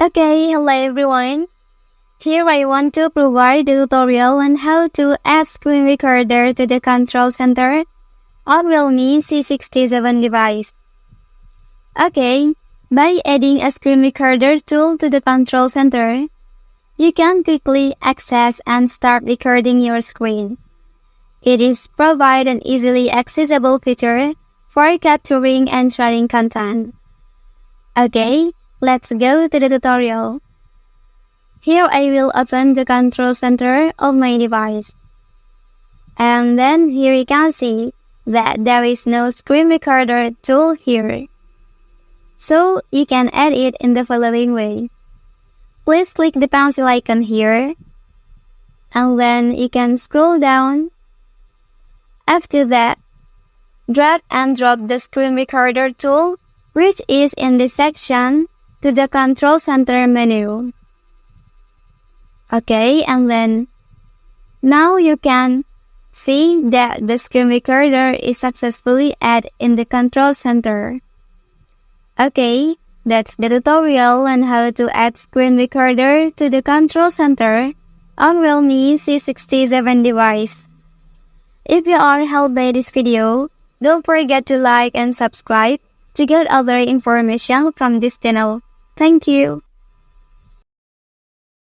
Okay, hello everyone. Here I want to provide a tutorial on how to add screen recorder to the control center on Realme C67 device. Okay, by adding a screen recorder tool to the control center, you can quickly access and start recording your screen. It is provide an easily accessible feature for capturing and sharing content. Okay, let's go to the tutorial. Here I will open the control center of my device. And then here you can see that there is no screen recorder tool here. So you can add it in the following way. Please click the pencil icon here. And then you can scroll down. After that, drag and drop the screen recorder tool, which is in the section to the control center menu. Okay, and then now you can see that the screen recorder is successfully added in the control center. Okay, that's the tutorial on how to add screen recorder to the control center on Realme C67 device. If you are helped by this video, don't forget to like and subscribe to get other information from this channel. Thank you.